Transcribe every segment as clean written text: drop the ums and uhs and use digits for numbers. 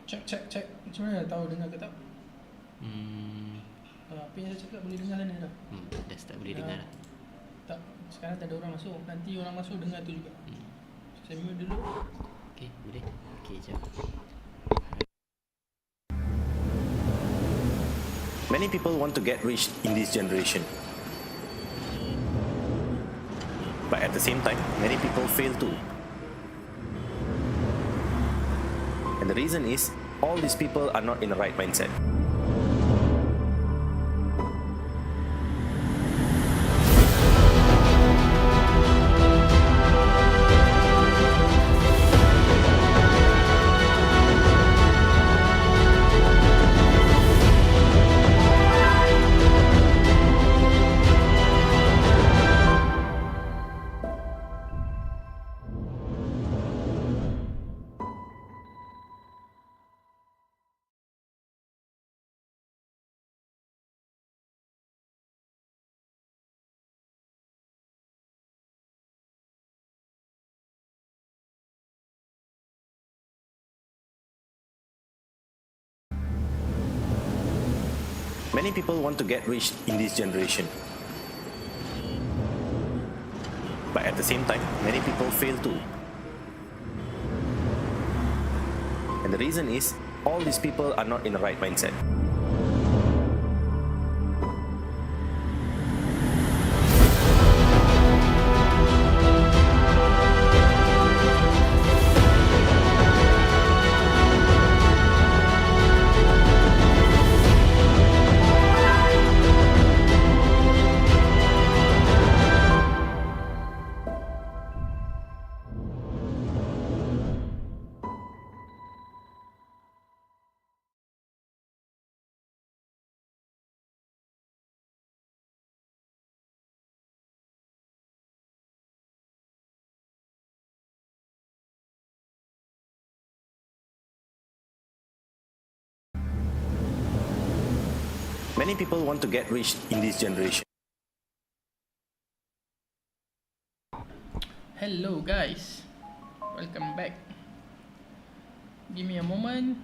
Check. Macam mana tahu dengar ke tak? Apa yang saya cakap boleh dengar sana dah? Dah start boleh dengar dah. Tak, sekarang tak ada orang masuk. Nanti orang masuk dengar tu juga. Saya mute dulu. Okay, boleh. Okay, jap. Many people want to get rich in this generation. But at the same time, many people fail too. And the reason is, all these people are not in the right mindset. Many people want to get rich in this generation. But at the same time, many people fail too. And the reason is, all these people are not in the right mindset. Many people want to get rich in this generation. Hello guys, welcome back. Give me a moment.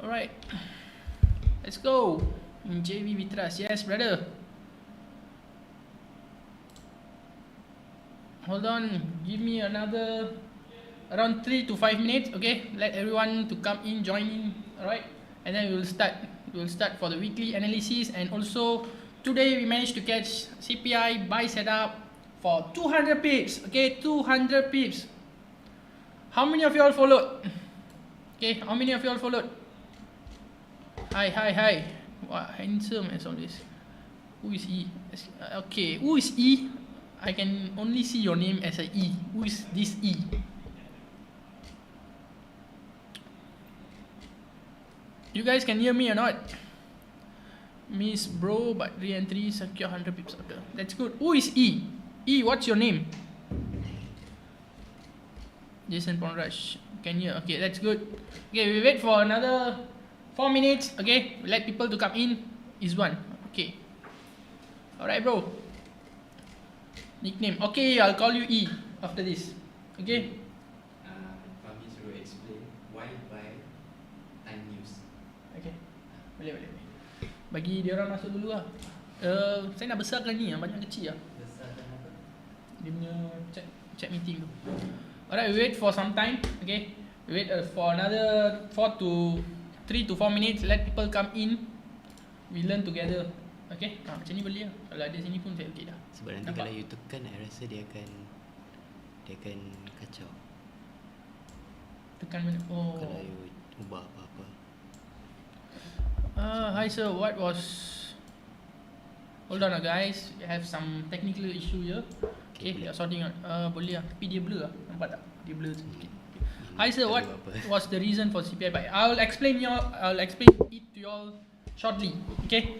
Alright, let's go. In JV Vitras, yes brother. Hold on, give me another around 3 to 5 minutes, okay? Let everyone to come in, join in, alright? And then we'll start for the weekly analysis. And also today we managed to catch CPI buy setup for 200 pips, okay? 200 pips. How many of you all followed? Okay, how many of you all followed? Hi. Wow, handsome as always. Who is E? Okay, who is E? I can only see your name as a E. Who is this E? You guys can hear me or not? Miss Bro, but re-entry secure 100 pips. Okay, that's good. Who is E? E, what's your name? Jason Ponrush. Can you? Okay, that's good. Okay, we wait for another 4 minutes. Okay, we let people to come in. Is one. Okay. Alright, bro. Nickname. Okay, I'll call you E after this. Okay? Fahmi suruh explain why buy Time News. Okay. Boleh. Bagi dia orang masuk dulu lah. Saya nak besarkan ni, banyak kecil lah. Besarkan apa? Dia punya chat meeting tu. Alright, we wait for some time. Okay? We wait for another 3 to 4 minutes. Let people come in. We learn together. Okay? Macam ni boleh lah. Kalau ada sini pun saya okay dah. Sebab nanti nampak? kalau you tekan, I rasa dia akan kacau. Tekan mana? Oh. Kalau you ubah apa-apa. Hi sir, what was... Hold on guys, we have some technical issue here. Okay, they are sorting out. Boleh lah, tapi dia blur lah. Nampak tak? Dia blur sikit. Hi sir, what was the reason for CPI buy? I'll explain it to you all shortly. Okay,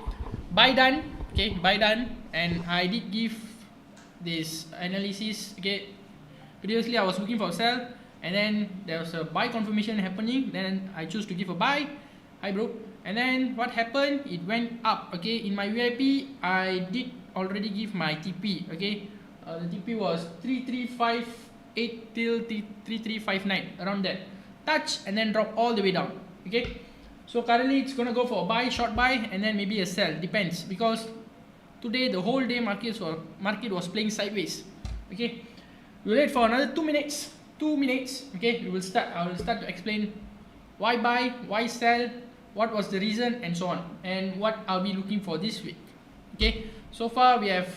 buy done. Okay, buy done, and I did give this analysis. Okay, previously I was looking for a sell, and then there was a buy confirmation happening. Then I choose to give a buy. Hi bro. And then what happened? It went up. Okay, in my VIP, I did already give my TP. Okay, the TP was 3358 till 3359, around that. Touch and then drop all the way down. Okay, so currently it's gonna go for a buy, short buy, and then maybe a sell. Depends, because today the whole day market was playing sideways. Okay, we'll wait for another 2 minutes. 2 minutes. Okay, I will start to explain why buy, why sell, what was the reason, and so on, and what I'll be looking for this week. Okay, so far we have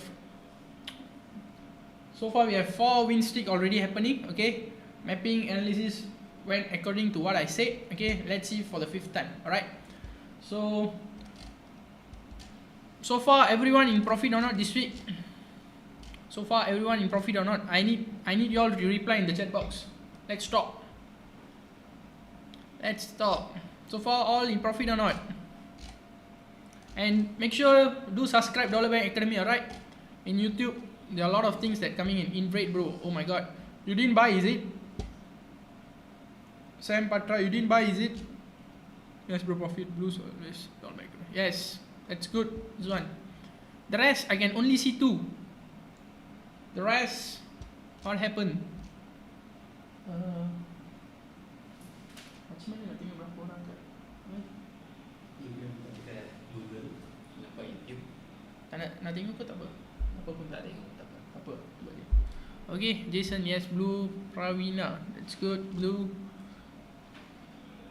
4 win streak already happening. Okay, mapping analysis went according to what I said. Okay, let's see for the 5th time. All right, so far everyone in profit or not this week? So far everyone in profit or not? I need you all to reply in the chat box. Let's talk. So far all in profit or not? And make sure do subscribe Dollar Bank Academy. Alright, in YouTube there are a lot of things that coming in. Invade bro, oh my god, you didn't buy, is it? Sam Patra, you didn't buy, is it? Yes bro, profit blues always. Yes, that's good. This one. The rest I can only see 2. The rest, what happened? Macam mana nak tengok berapa orang kat? Dekat Google, nampak YouTube. Tak nak tengok ke tak apa? Apa pun tak tengok, tak apa. Apa? Buat je. Okay, Jason, yes, blue. Pravina, that's good, blue.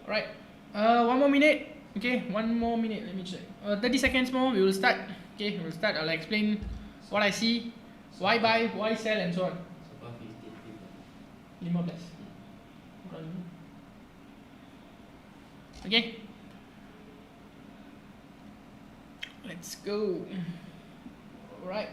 Alright, 1 more minute. Okay, 1 more minute. Let me check. 30 seconds more. We will start. Okay, we'll start. I'll explain what I see, why buy, why sell, and so on. So far 15 people. 15. Okay, let's go. Alright.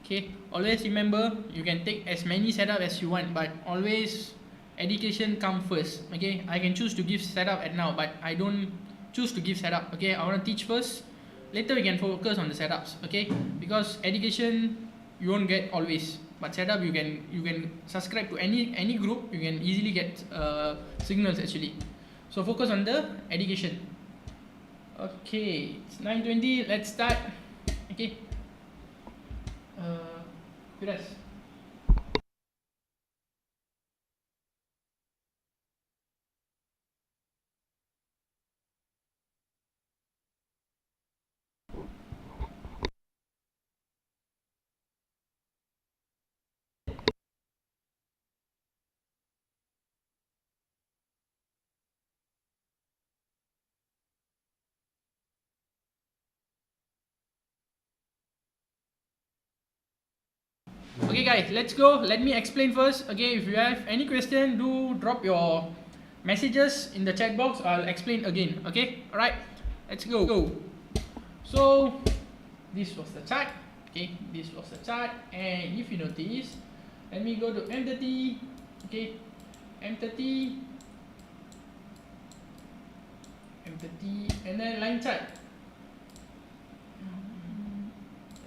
Okay, always remember you can take as many setup as you want, but always education come first. Okay, I can choose to give setup at now, but I don't choose to give setup. Okay, I want to teach first. Later we can focus on the setups. Okay, because education you won't get always, but setup you can subscribe to any group. You can easily get signals actually. So focus on the education. Okay, it's 9:20. Let's start. Okay. Firas. Okay guys, let's go. Let me explain first. Okay, if you have any question, do drop your messages in the chat box. I'll explain again. Okay, alright, let's go. So this was the chart. Okay, this was the chart, and if you notice, let me go to M30. Okay, M30, and then line chart.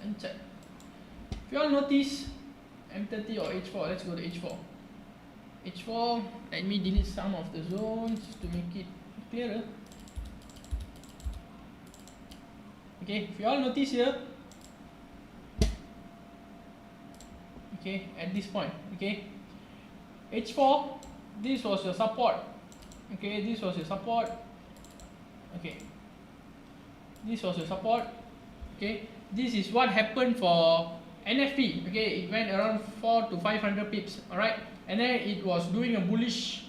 If you all notice, M30 or H4, let's go to H4. H4, let me delete some of the zones to make it clearer. Okay, if you all notice here, okay, at this point, okay, H4, this was your support. Okay, this was your support. Okay, this was your support. Okay, this is what happened for NFP. Okay, it went around 400 to 500 pips. Alright, and then it was doing a bullish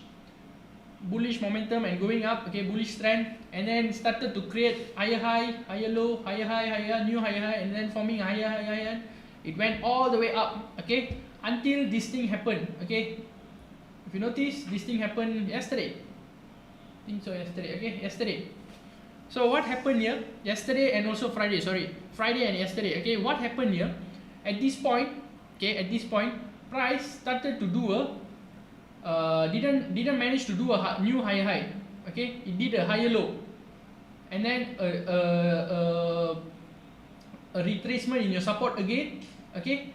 momentum and going up. Okay, bullish trend, and then started to create higher high, higher low, higher high, higher, new higher high, and then forming higher high, higher. It went all the way up. Okay, until this thing happened. Okay, if you notice, this thing happened yesterday. I think so, yesterday. Okay, yesterday. So what happened here? Yesterday and also Friday. Sorry, Friday and yesterday. Okay, what happened here? At this point, okay, at this point, price started to do a didn't manage to do a new higher high. Okay, it did a higher low, and then a retracement in your support again. Okay,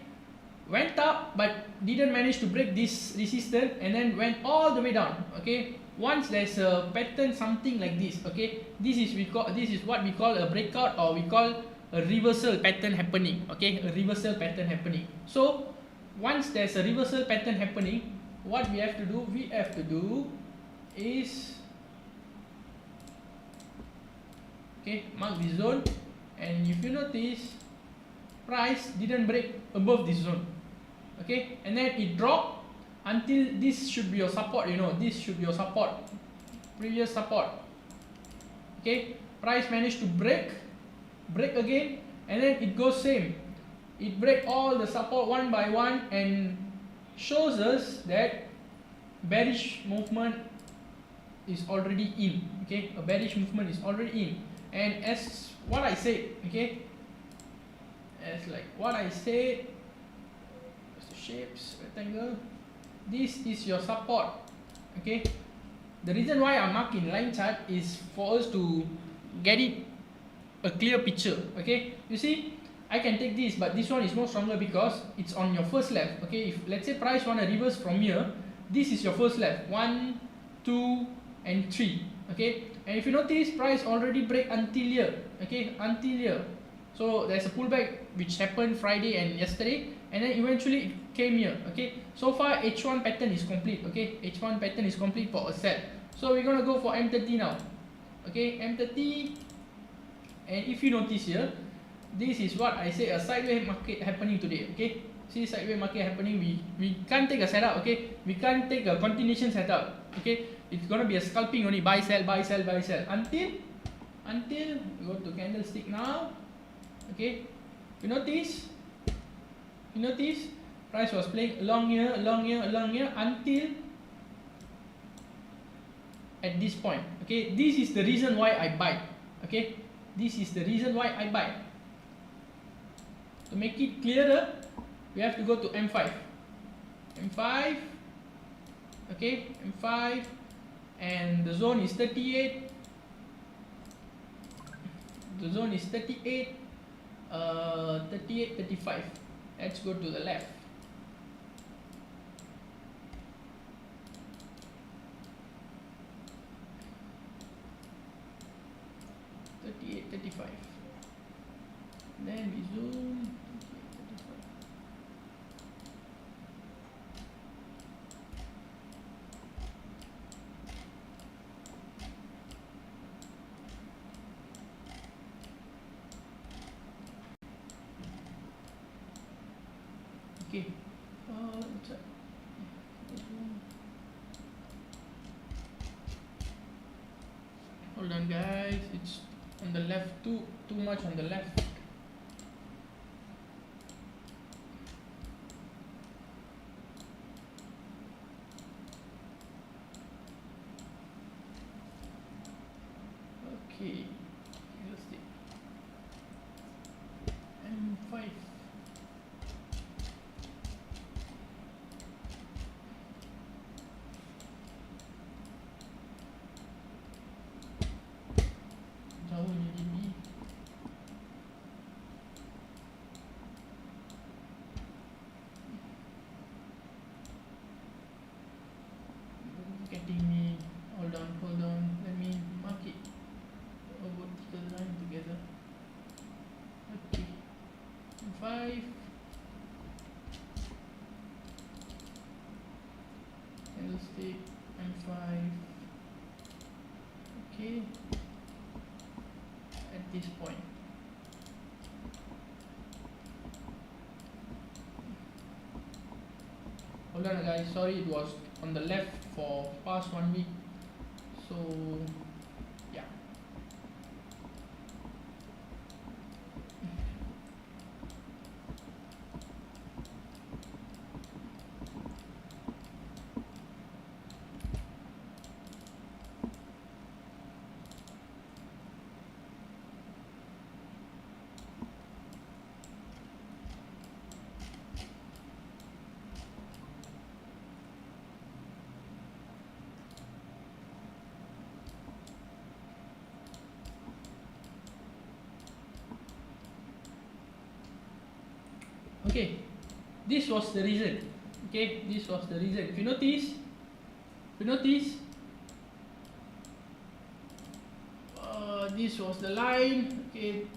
went up but didn't manage to break this resistance, and then went all the way down. Okay, once there's a pattern something like this, okay, this is what we call a breakout, or we call a reversal pattern happening. Okay, a reversal pattern happening. So once there's a reversal pattern happening, what we have to do is, okay, mark this zone, and if you notice, price didn't break above this zone, okay, and then it dropped until this should be your support. You know, this should be your support, previous support. Okay, price managed to break again, and then it goes same, it break all the support one by one and shows us that bearish movement is already in. Okay, a bearish movement is already in. And as what I said, okay, as like what I said, the shapes, rectangle, this is your support. Okay, the reason why I'm marking line chart is for us to get it a clear picture. Okay, you see, I can take this, but this one is more stronger because it's on your first left. Okay, if let's say price want to reverse from here, this is your first left, 1, 2 and 3. Okay, and if you notice, price already break until here. Okay, until here. So there's a pullback which happened Friday and yesterday, and then eventually it came here. Okay, so far H1 pattern is complete. Okay, H1 pattern is complete for a sell. So we're gonna go for M30 now. Okay, M30, and if you notice here, this is what I say, a sideways market happening today. Okay, see, sideways market happening. We can't take a setup. Okay, we can't take a continuation setup. Okay, it's gonna be a scalping only, buy sell buy sell buy sell until we go to candlestick now. Okay, you notice price was playing along here until at this point. Okay, this is the reason why I buy. Okay, this is the reason why I buy. To make it clearer, we have to go to M5. Okay, M5, and the zone is 38. The zone is 38, 38, 35. Let's go to the left. Then we zoom. 38, 35. Okay. Hold on, guys. It's on the left, too much on the left. Okay, let's see. M5. Jauhnya ini. Getting me. Hold on. Let me mark it. Vertical line together. Okay, 5 candlestick and 5. Okay, at this point. Hold on, guys. Sorry, it was on the left for past 1 week. So yeah. Okay, this was the reason. Okay, this was the reason. If you notice, this was the line. Okay,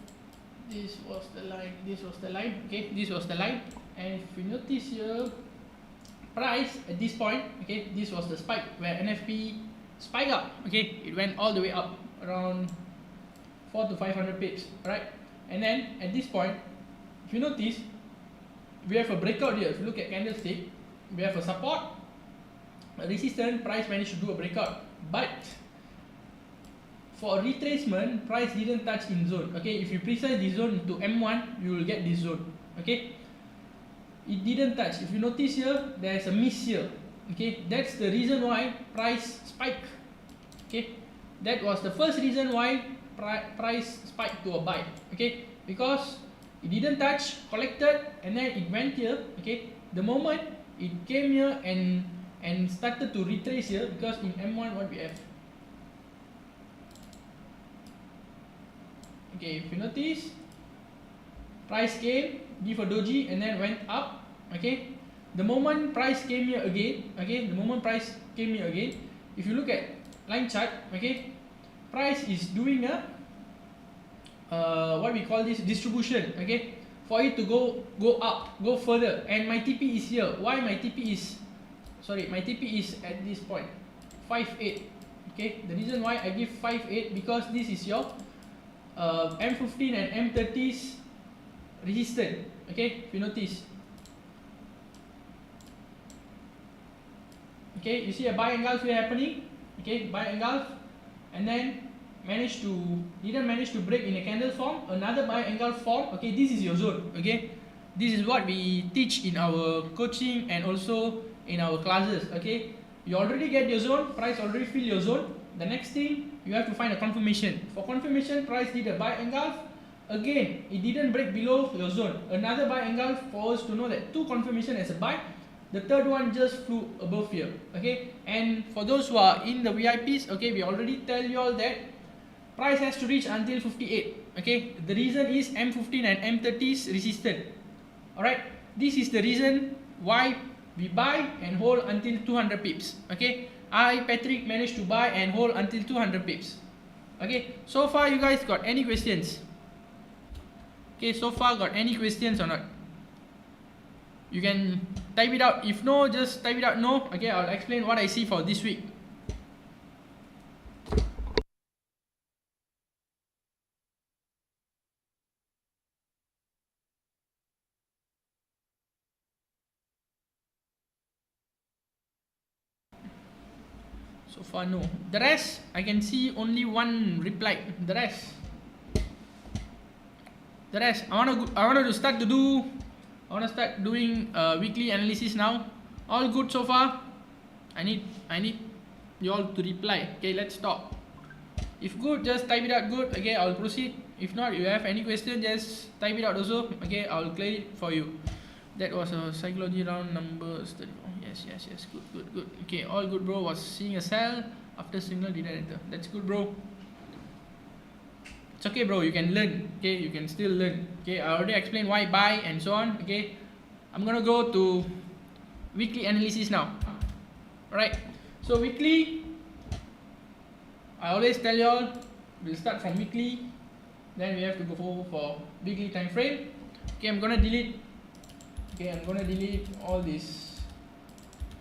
this was the line. Okay, this was the line. And if you notice here, price at this point, okay, this was the spike where NFP spiked up. Okay, it went all the way up around 4 to 500 pips, right? And then at this point, if you notice, we have a breakout here. If you look at candlestick, we have a support, a resistance. Price managed to do a breakout, but for retracement, price didn't touch in zone. Okay, if you precise this zone into M1, you will get this zone. Okay, it didn't touch. If you notice here, there's a miss here. Okay, that's the reason why price spiked. Okay, that was the first reason why price spiked to a buy. Okay, because it didn't touch, collected, and then it went here. Okay, the moment it came here and started to retrace here, because in M1 what we have. Okay, if you notice, price came, give a doji, and then went up. Okay, the moment price came here again, if you look at line chart, okay, price is doing a what we call this distribution. Okay, for it to go up, go further, and my TP is here. Why my TP is, my TP is at this point 5.8. Okay, the reason why I give 5.8 because this is your M15 and M30's resistance. Okay, if you notice, okay, you see a buy engulf here happening. Okay, buy engulf, and then didn't manage to break in a candle form, another buy engulf form. Okay, this is your zone. Okay, this is what we teach in our coaching and also in our classes. Okay, you already get your zone, price already fill your zone. The next thing, you have to find a confirmation. For confirmation, price did a buy engulf. Again, it didn't break below your zone. Another buy engulf for us to know that two confirmation as a buy. The third one just flew above here. Okay, and for those who are in the VIPs, okay, we already tell you all that price has to reach until 58. Okay, the reason is M15 and M30's resistance. Alright, this is the reason why we buy and hold until 200 pips. Okay, Patrick managed to buy and hold until 200 pips. Okay, so far you guys got any questions? Okay, so far got any questions or not? You can type it out. If no, just type it out no. Okay, I'll explain what I see for this week. So far no. The rest, I can see only one reply. The rest, I wanted to start doing weekly analysis now. All good so far. I need you all to reply. Okay, let's stop. If good, just type it out good. Okay, I'll proceed. If not, you have any question, just type it out also. Okay, I'll clear it for you. That was a psychology round number 34. Yes. Good. Okay, all good, bro. Was seeing a sell after signal didn't enter. That's good, bro. It's okay, bro. You can learn. Okay, you can still learn. Okay, I already explained why buy and so on. Okay, I'm gonna go to weekly analysis now. Alright. So weekly, I always tell you all, we'll start from weekly. Then we have to go for weekly time frame. Okay, I'm gonna delete all these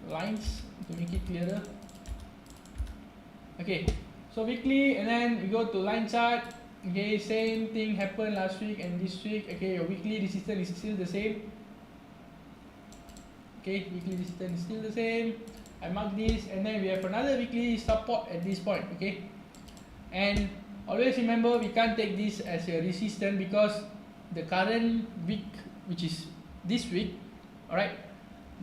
lines to make it clearer. Okay, so weekly, and then we go to line chart. Okay, same thing happened last week and this week. Okay, your weekly resistance is still the same. Okay, weekly resistance is still the same. I mark this, and then we have another weekly support at this point. Okay, and always remember, we can't take this as a resistance because the current week, which is this week, alright,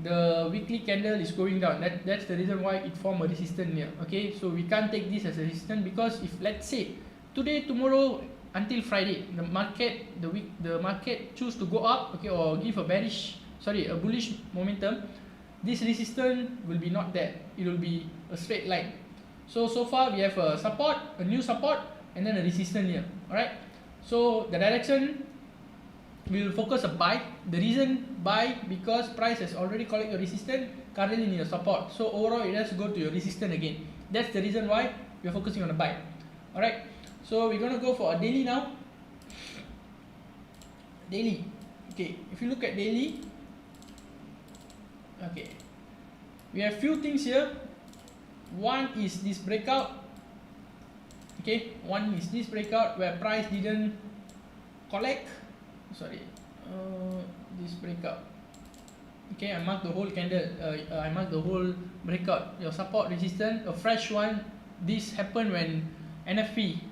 the weekly candle is going down. That's the reason why it formed a resistance here. Okay, so we can't take this as a resistance, because if, let's say, today, tomorrow until Friday, the market choose to go up, okay, or give a bullish momentum, this resistance will be not there. It will be a straight line. So far we have a support, a new support, and then a resistance here. Alright, so the direction, we will focus a buy. The reason buy, because price has already collected your resistance, currently in your support. So overall, it has to go to your resistance again. That's the reason why we are focusing on a buy. Alright, So we're gonna go for a daily now. Daily. Okay, if you look at daily, okay, we have few things here. One is this breakout. Okay, one is this breakout where price didn't collect. Sorry, this breakout. Okay, I mark the whole candle. I mark the whole breakout. Your support resistance, a fresh one. This happened when NFP.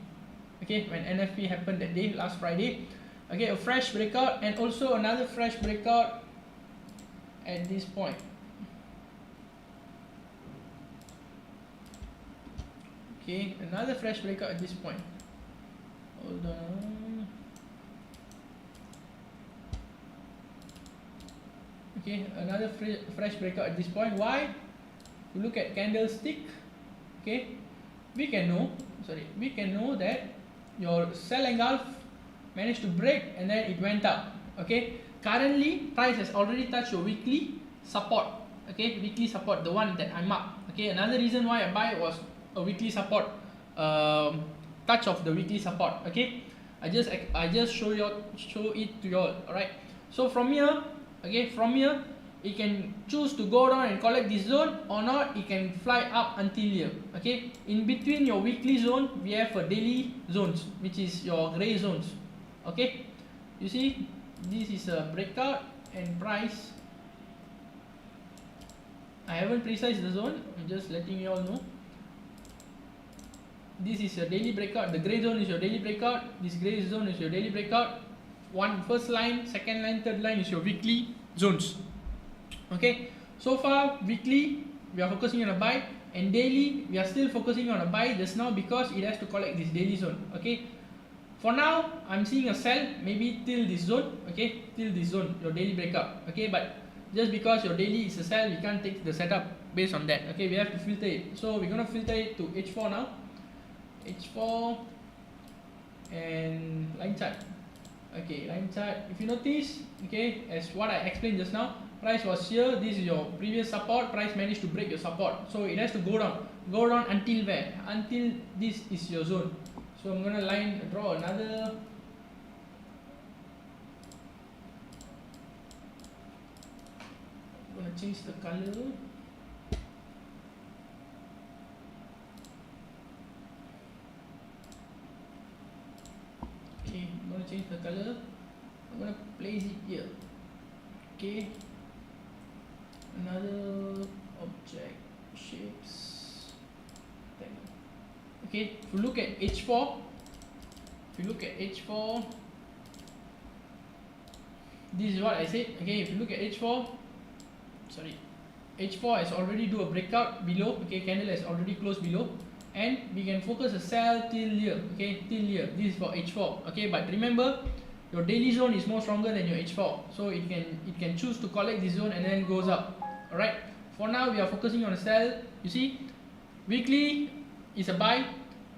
Okay, when NFP happened that day, last Friday. Okay, a fresh breakout and also another fresh breakout at this point. Okay, another fresh breakout at this point. Hold on. Okay, another fresh breakout at this point. Why? We look at candlestick. Okay, we can know that your sell engulf managed to break and then it went up. Okay, currently price has already touched your weekly support. Okay, weekly support, the one that I marked. Okay, another reason why I buy was a weekly support, touch of the weekly support. Okay, I just show it to you all. Alright, so from here, okay, from here it can choose to go down and collect this zone or not. It can fly up until here. Okay, in between your weekly zone we have a daily zones, which is your gray zones. Okay, you see this is a breakout and price. I haven't precised the zone, I'm just letting you all know. This is your daily breakout. The gray zone is your daily breakout. This gray zone is your daily breakout. First line, second line, third line is your weekly zones. Okay, so far weekly we are focusing on a buy, and daily we are still focusing on a buy just now because it has to collect this daily zone. Okay, for now I'm seeing a sell maybe till this zone. Okay, till this zone, your daily breakout. Okay, but just because your daily is a sell, we can't take the setup based on that. Okay, we have to filter it. So we're gonna filter it to H4 now. H4 and line chart. Okay, line chart. If you notice, okay, as what I explained just now, price was here. This is your previous support. Price managed to break your support, so it has to go down until where? Until this is your zone. So I'm gonna draw another. I'm gonna change the color. Okay, I'm gonna change the color. I'm gonna place it here. Okay, another object shapes thing. Okay, if you look at H4, this is what I said. Okay, if you look at H4, H4 has already do a breakout below. Okay, candle has already closed below, and we can focus a sell till here. Okay, till here. This is for H4. Okay, but remember, your daily zone is more stronger than your H4, so it can choose to collect this zone and then goes up. All right, for now we are focusing on a sell. You see, weekly is a buy,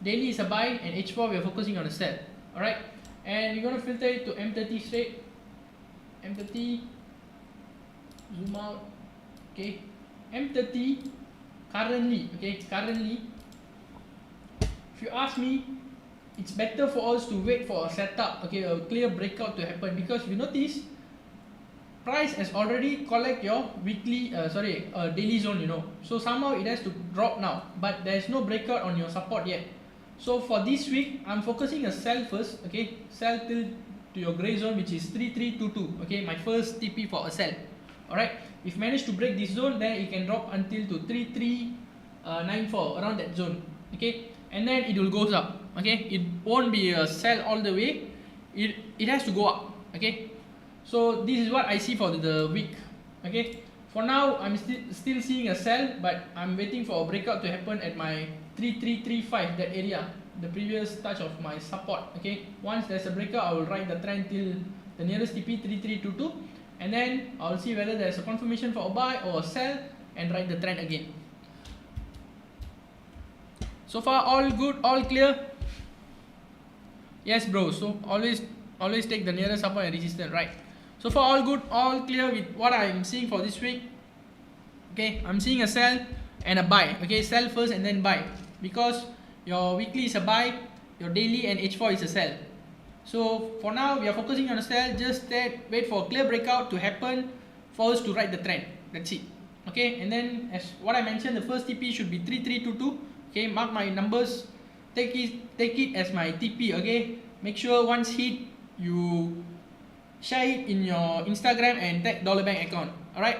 daily is a buy, and H4 we are focusing on a sell. All right, and we're gonna filter it to M30 straight. M30, zoom out. Okay, M30 currently. Okay, currently, if you ask me, it's better for us to wait for a setup, okay, a clear breakout to happen, because you notice price has already collect your weekly daily zone, you know, so somehow it has to drop now, but there is no breakout on your support yet. So for this week I'm focusing a sell first. Okay, sell till to your gray zone, which is 3322. okay, my first TP for a sell. All right, if managed to break this zone, then it can drop until to 3394, around that zone. Okay, and then it will goes up. Okay, it won't be a sell all the way, it has to go up. Okay, so this is what I see for the week. Okay, for now I'm still seeing a sell, but I'm waiting for a breakout to happen at my 3335, that area, the previous touch of my support. Okay, once there's a breakout, I will ride the trend till the nearest TP 3322, and then I'll see whether there's a confirmation for a buy or a sell and ride the trend again. So far all good, all clear? Yes bro, so always take the nearest support and resistance, right? So far all good, all clear with what I'm seeing for this week. Okay, I'm seeing a sell and a buy. Okay, sell first and then buy, because your weekly is a buy your daily, and H4 is a sell. So for now we are focusing on a sell. Just wait for a clear breakout to happen for us to ride the trend. That's it. Okay, and then as what I mentioned, the first TP should be 3322. Okay, mark my numbers, take it as my TP. Okay, make sure once hit you share it in your Instagram and tag Dollar Bank account. Alright,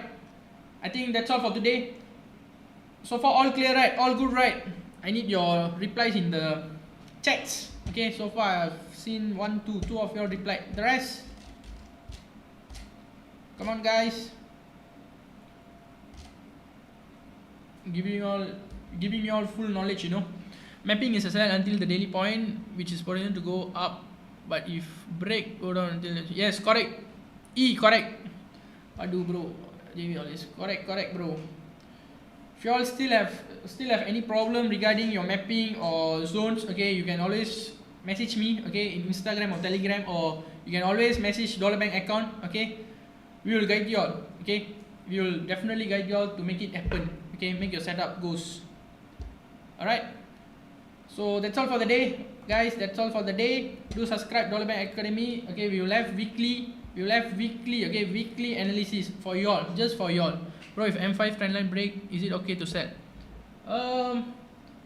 I think that's all for today. So far all clear, right? All good, right? I need your replies in the chats. Okay, so far I've seen two of you replied. The rest, come on guys, giving you all full knowledge, you know. Mapping is a sell until the daily point, which is potential to go up, but if break, go down until, yes, correct. Correct. Aduh bro, JV always correct bro. If you all still have any problem regarding your mapping or zones, okay, you can always message me, okay, in Instagram or Telegram, or you can always message Dollar Bank account. Okay, we will guide you all. Okay, we will definitely guide you all to make it happen. Okay, make your setup goes. Alright, so that's all for the day, guys. That's all for the day. Do subscribe Dollar Bank Academy. Okay, we will have weekly, okay, weekly analysis for you all, just for you all. Bro, if M5 trendline break, is it okay to sell?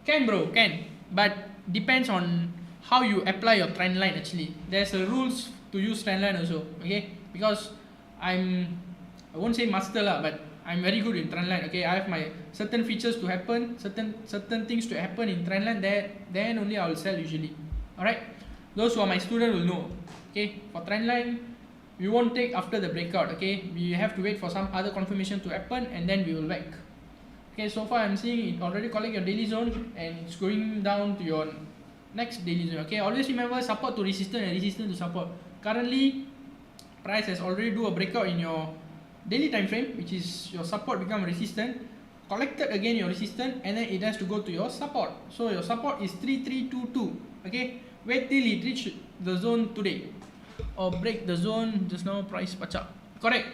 Can bro, can, but depends on how you apply your trendline. Actually, there's a rules to use trendline also. Okay, because I won't say master lah, but I'm very good in trendline. Okay, I have my certain features to happen, certain things to happen in trendline. Then only I will sell usually. Alright, those who are my student will know. Okay, for trendline, we won't take after the breakout. Okay, we have to wait for some other confirmation to happen, and then we will whack. Okay, so far I'm seeing it already collect your daily zone, and it's going down to your next daily zone. Okay, always remember support to resistance and resistance to support. Currently, price has already do a breakout in your daily time frame, which is your support become resistant, collected again your resistance, and then it has to go to your support. So your support is 3322. Okay, wait till it reach the zone today, or break the zone just now. Price patch up, correct.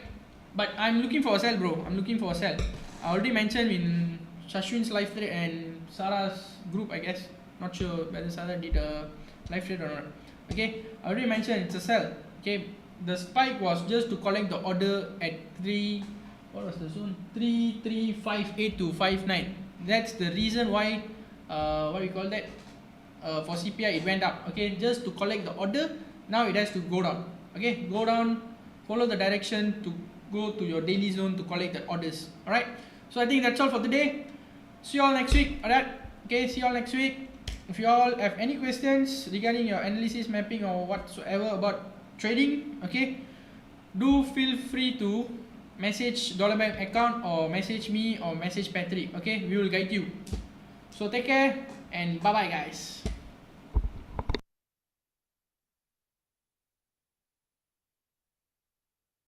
But I'm looking for a sell, bro. I'm looking for a sell. I already mentioned in Shashwin's live trade and Sarah's group, I guess. Not sure whether Sarah did a live trade or not. Okay, I already mentioned it's a sell. Okay, the spike was just to collect the order at what was the zone? 3358 to 59. That's the reason why what we call that, for CPI it went up. Okay, just to collect the order. Now it has to go down. Okay, go down, follow the direction to go to your daily zone to collect the orders. Alright, so I think that's all for today. See you all next week. Alright, okay, see you all next week. If you all have any questions regarding your analysis, mapping, or whatsoever about trading, okay, do feel free to message Dollar Bank account, or message me, or message Patrick. Okay, we will guide you. So take care and bye bye guys.